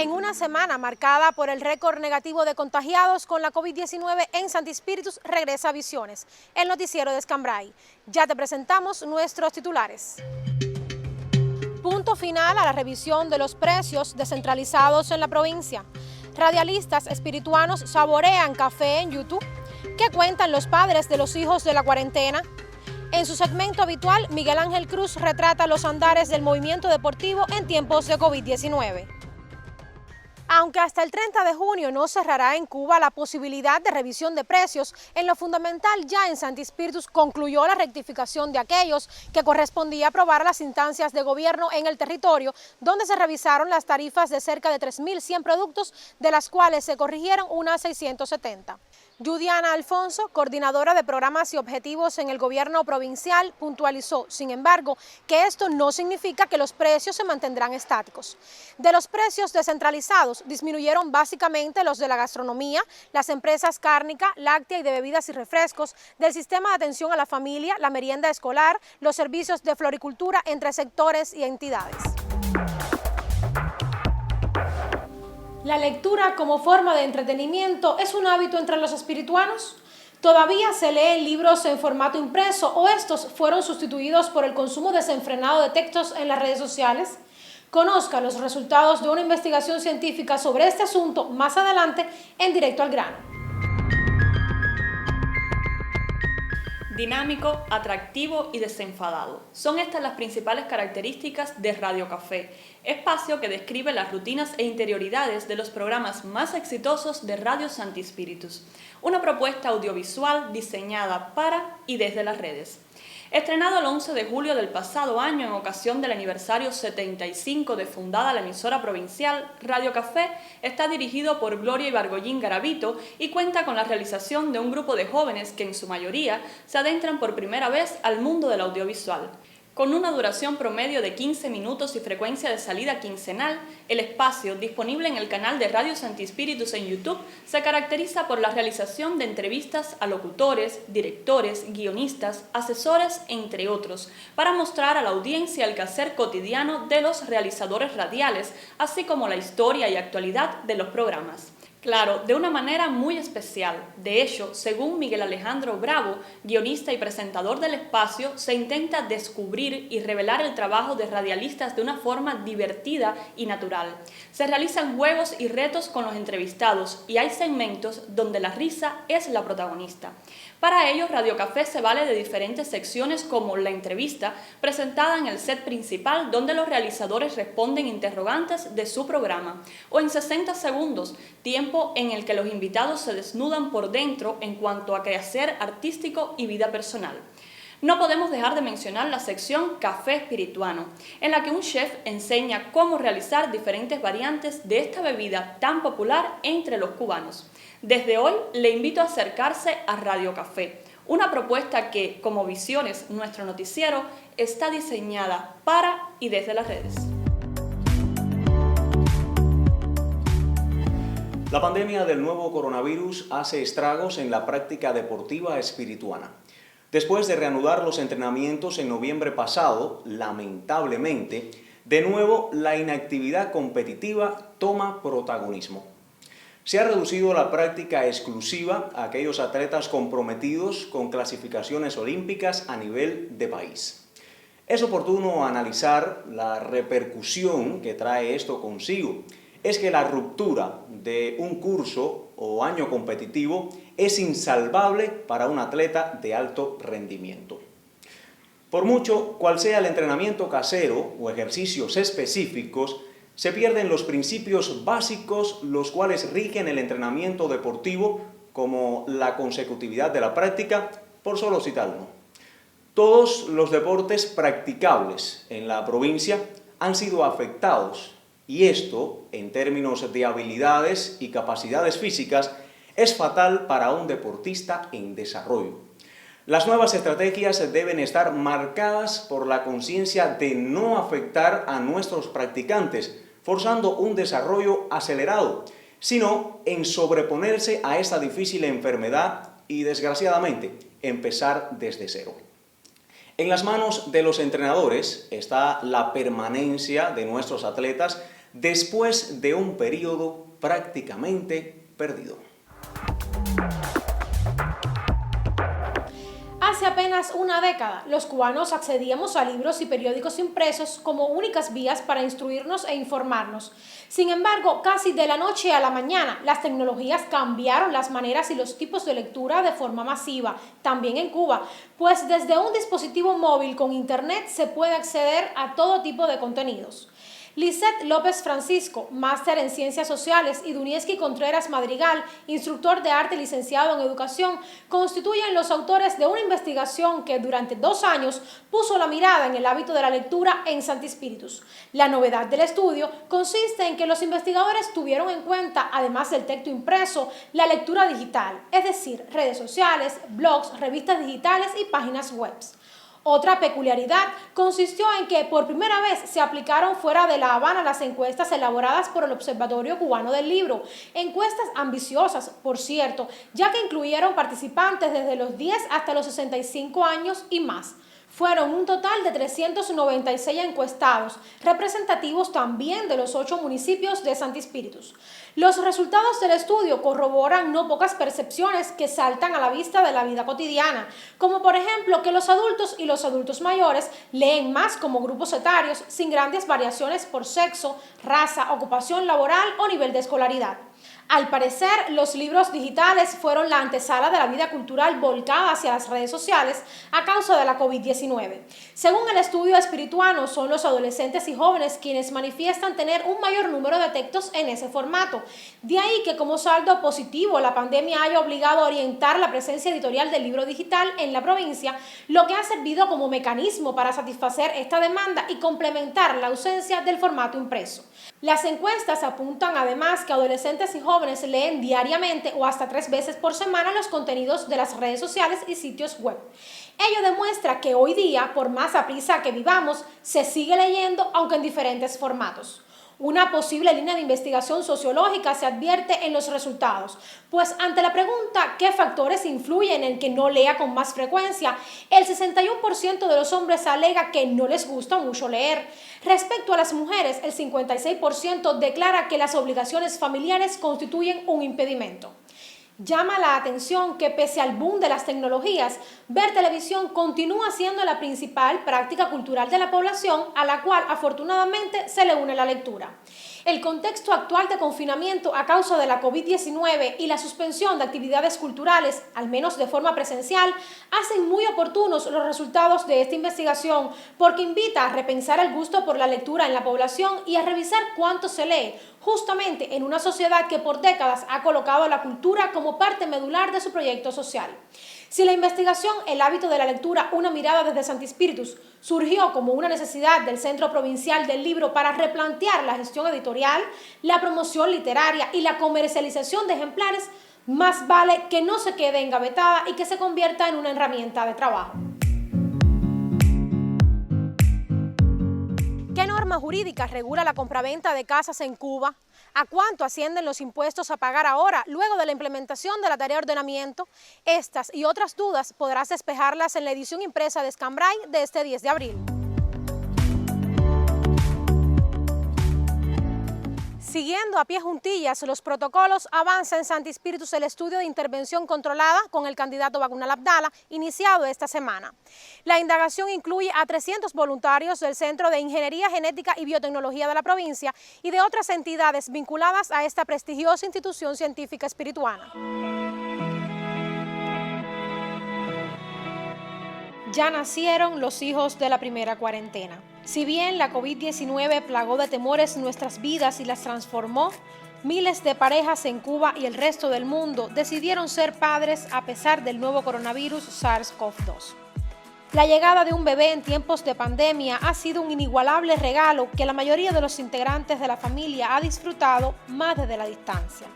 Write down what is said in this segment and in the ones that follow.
En una semana marcada por el récord negativo de contagiados con la COVID-19 en Santi Spíritus, regresa a Visiones, el noticiero de Escambray. Ya te presentamos nuestros titulares. Punto final a la revisión de los precios descentralizados en la provincia. Radialistas espirituanos saborean café en YouTube. ¿Qué cuentan los padres de los hijos de la cuarentena? En su segmento habitual, Miguel Ángel Cruz retrata los andares del movimiento deportivo en tiempos de COVID-19. Aunque hasta el 30 de junio no cerrará en Cuba la posibilidad de revisión de precios, en lo fundamental ya en Santi Spíritus concluyó la rectificación de aquellos que correspondía aprobar a las instancias de gobierno en el territorio, donde se revisaron las tarifas de cerca de 3.100 productos, de las cuales se corrigieron unas 670. Yudiana Alfonso, coordinadora de programas y objetivos en el gobierno provincial, puntualizó, sin embargo, que esto no significa que los precios se mantendrán estáticos. De los precios descentralizados, disminuyeron básicamente los de la gastronomía, las empresas cárnica, láctea y de bebidas y refrescos, del sistema de atención a la familia, la merienda escolar, los servicios de floricultura entre sectores y entidades. ¿La lectura como forma de entretenimiento es un hábito entre los espirituanos? ¿Todavía se leen libros en formato impreso o estos fueron sustituidos por el consumo desenfrenado de textos en las redes sociales? Conozca los resultados de una investigación científica sobre este asunto más adelante en Directo al Grano. Dinámico, atractivo y desenfadado. Son estas las principales características de Radio Café, espacio que describe las rutinas e interioridades de los programas más exitosos de Radio Santi Spíritus, una propuesta audiovisual diseñada para y desde las redes. Estrenado el 11 de julio del pasado año en ocasión del aniversario 75 de fundada la emisora provincial, Radio Café está dirigido por Gloria Ibargoyín Garavito y cuenta con la realización de un grupo de jóvenes que en su mayoría se adentran por primera vez al mundo del audiovisual. Con una duración promedio de 15 minutos y frecuencia de salida quincenal, el espacio, disponible en el canal de Radio Santi Spíritus en YouTube, se caracteriza por la realización de entrevistas a locutores, directores, guionistas, asesores, entre otros, para mostrar a la audiencia el quehacer cotidiano de los realizadores radiales, así como la historia y actualidad de los programas. Claro, de una manera muy especial. De hecho, según Miguel Alejandro Bravo, guionista y presentador del espacio, se intenta descubrir y revelar el trabajo de radialistas de una forma divertida y natural. Se realizan juegos y retos con los entrevistados y hay segmentos donde la risa es la protagonista. Para ello, Radio Café se vale de diferentes secciones como la entrevista, presentada en el set principal donde los realizadores responden interrogantes de su programa, o en 60 segundos, tiempo en el que los invitados se desnudan por dentro en cuanto a quehacer artístico y vida personal. No podemos dejar de mencionar la sección Café Espirituano, en la que un chef enseña cómo realizar diferentes variantes de esta bebida tan popular entre los cubanos. Desde hoy le invito a acercarse a Radio Café, una propuesta que, como Visiones, nuestro noticiero, está diseñada para y desde las redes. La pandemia del nuevo coronavirus hace estragos en la práctica deportiva espirituana. Después de reanudar los entrenamientos en noviembre pasado, lamentablemente, de nuevo la inactividad competitiva toma protagonismo. Se ha reducido la práctica exclusiva a aquellos atletas comprometidos con clasificaciones olímpicas a nivel de país. Es oportuno analizar la repercusión que trae esto consigo. Es que la ruptura de un curso o año competitivo es insalvable para un atleta de alto rendimiento. Por mucho cual sea el entrenamiento casero o ejercicios específicos, se pierden los principios básicos los cuales rigen el entrenamiento deportivo, como la consecutividad de la práctica, por solo citar uno. Todos los deportes practicables en la provincia han sido afectados y esto, en términos de habilidades y capacidades físicas, es fatal para un deportista en desarrollo. Las nuevas estrategias deben estar marcadas por la conciencia de no afectar a nuestros practicantes, forzando un desarrollo acelerado, sino en sobreponerse a esta difícil enfermedad y, desgraciadamente, empezar desde cero. En las manos de los entrenadores está la permanencia de nuestros atletas después de un periodo prácticamente perdido. Hace apenas una década, los cubanos accedíamos a libros y periódicos impresos como únicas vías para instruirnos e informarnos. Sin embargo, casi de la noche a la mañana, las tecnologías cambiaron las maneras y los tipos de lectura de forma masiva, también en Cuba, pues desde un dispositivo móvil con internet se puede acceder a todo tipo de contenidos. Lisette López Francisco, máster en Ciencias Sociales, y Dunieski Contreras Madrigal, instructor de arte licenciado en Educación, constituyen los autores de una investigación que durante 2 años puso la mirada en el hábito de la lectura en Santi Spíritus. La novedad del estudio consiste en que los investigadores tuvieron en cuenta, además del texto impreso, la lectura digital, es decir, redes sociales, blogs, revistas digitales y páginas web. Otra peculiaridad consistió en que por primera vez se aplicaron fuera de La Habana las encuestas elaboradas por el Observatorio Cubano del Libro. Encuestas ambiciosas, por cierto, ya que incluyeron participantes desde los 10 hasta los 65 años y más. Fueron un total de 396 encuestados, representativos también de los 8 municipios de Santi Spíritus. Los resultados del estudio corroboran no pocas percepciones que saltan a la vista de la vida cotidiana, como por ejemplo que los adultos y los adultos mayores leen más como grupos etarios, sin grandes variaciones por sexo, raza, ocupación laboral o nivel de escolaridad. Al parecer, los libros digitales fueron la antesala de la vida cultural volcada hacia las redes sociales a causa de la COVID-19. Según el estudio espirituano, son los adolescentes y jóvenes quienes manifiestan tener un mayor número de textos en ese formato. De ahí que como saldo positivo la pandemia haya obligado a orientar la presencia editorial del libro digital en la provincia, lo que ha servido como mecanismo para satisfacer esta demanda y complementar la ausencia del formato impreso. Las encuestas apuntan además que adolescentes y jóvenes leen diariamente o hasta 3 veces por semana los contenidos de las redes sociales y sitios web. Ello demuestra que hoy día, por más aprisa que vivamos, se sigue leyendo, aunque en diferentes formatos. Una posible línea de investigación sociológica se advierte en los resultados, pues ante la pregunta ¿qué factores influyen en que no lea con más frecuencia?, el 61% de los hombres alega que no les gusta mucho leer. Respecto a las mujeres, el 56% declara que las obligaciones familiares constituyen un impedimento. Llama la atención que pese al boom de las tecnologías, ver televisión continúa siendo la principal práctica cultural de la población, a la cual afortunadamente se le une la lectura. El contexto actual de confinamiento a causa de la COVID-19 y la suspensión de actividades culturales, al menos de forma presencial, hacen muy oportunos los resultados de esta investigación porque invita a repensar el gusto por la lectura en la población y a revisar cuánto se lee, justamente en una sociedad que por décadas ha colocado la cultura como parte medular de su proyecto social. Si la investigación El hábito de la lectura, una mirada desde Santi Spíritus, surgió como una necesidad del Centro Provincial del Libro para replantear la gestión editorial, la promoción literaria y la comercialización de ejemplares, más vale que no se quede engavetada y que se convierta en una herramienta de trabajo. ¿Qué norma jurídica regula la compraventa de casas en Cuba? ¿A cuánto ascienden los impuestos a pagar ahora, luego de la implementación de la tarea de ordenamiento? Estas y otras dudas podrás despejarlas en la edición impresa de Escambray de este 10 de abril. Siguiendo a pie juntillas los protocolos, avanza en Santi Spíritus el estudio de intervención controlada con el candidato Bagunal Abdala, iniciado esta semana. La indagación incluye a 300 voluntarios del Centro de Ingeniería Genética y Biotecnología de la provincia y de otras entidades vinculadas a esta prestigiosa institución científica espirituana. Ya nacieron los hijos de la primera cuarentena. Si bien la COVID-19 plagó de temores nuestras vidas y las transformó, miles de parejas en Cuba y el resto del mundo decidieron ser padres a pesar del nuevo coronavirus SARS-CoV-2. La llegada de un bebé en tiempos de pandemia ha sido un inigualable regalo que la mayoría de los integrantes de la familia ha disfrutado más desde la distancia.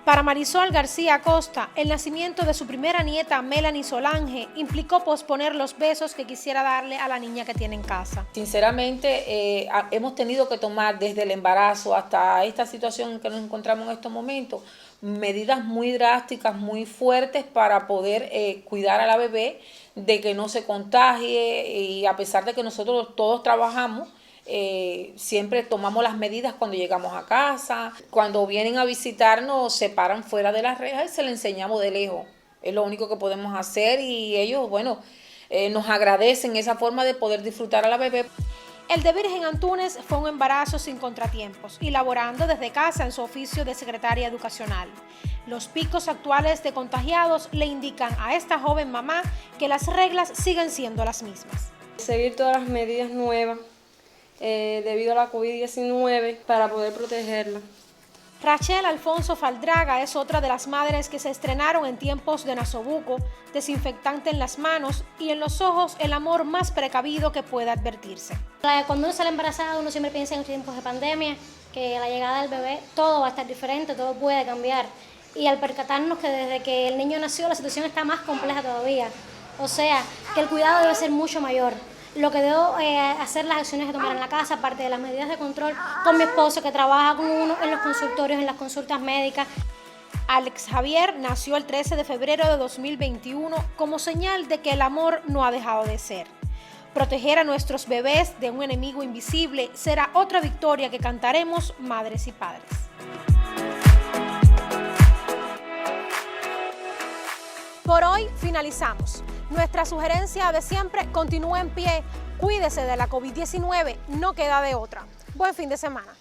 Para Marisol García Acosta, el nacimiento de su primera nieta, Melanie Solange, implicó posponer los besos que quisiera darle a la niña que tiene en casa. Sinceramente, hemos tenido que tomar desde el embarazo hasta esta situación en que nos encontramos en estos momentos, medidas muy drásticas, muy fuertes para poder cuidar a la bebé de que no se contagie, y a pesar de que nosotros todos trabajamos, siempre tomamos las medidas cuando llegamos a casa. Cuando vienen a visitarnos, se paran fuera de las rejas y se les enseñamos de lejos. Es lo único que podemos hacer y ellos, bueno, nos agradecen esa forma de poder disfrutar a la bebé. El de Virgen Antúnez fue un embarazo sin contratiempos y laborando desde casa en su oficio de secretaria educacional. Los picos actuales de contagiados le indican a esta joven mamá que las reglas siguen siendo las mismas. Seguir todas las medidas nuevas debido a la COVID-19 para poder protegerla. Rachel Alfonso Faldraga es otra de las madres que se estrenaron en tiempos de nasobuco, desinfectante en las manos y en los ojos el amor más precavido que pueda advertirse. Cuando uno sale embarazada, uno siempre piensa en los tiempos de pandemia, que a la llegada del bebé todo va a estar diferente, todo puede cambiar. Y al percatarnos que desde que el niño nació la situación está más compleja todavía. O sea, que el cuidado debe ser mucho mayor. Lo que debo hacer, las acciones que tomar en la casa, aparte de las medidas de control, con mi esposo que trabaja con uno en los consultorios, en las consultas médicas. Alex Javier nació el 13 de febrero de 2021 como señal de que el amor no ha dejado de ser. Proteger a nuestros bebés de un enemigo invisible será otra victoria que cantaremos madres y padres. Por hoy finalizamos. Nuestra sugerencia de siempre continúa en pie. Cuídese de la COVID-19, no queda de otra. Buen fin de semana.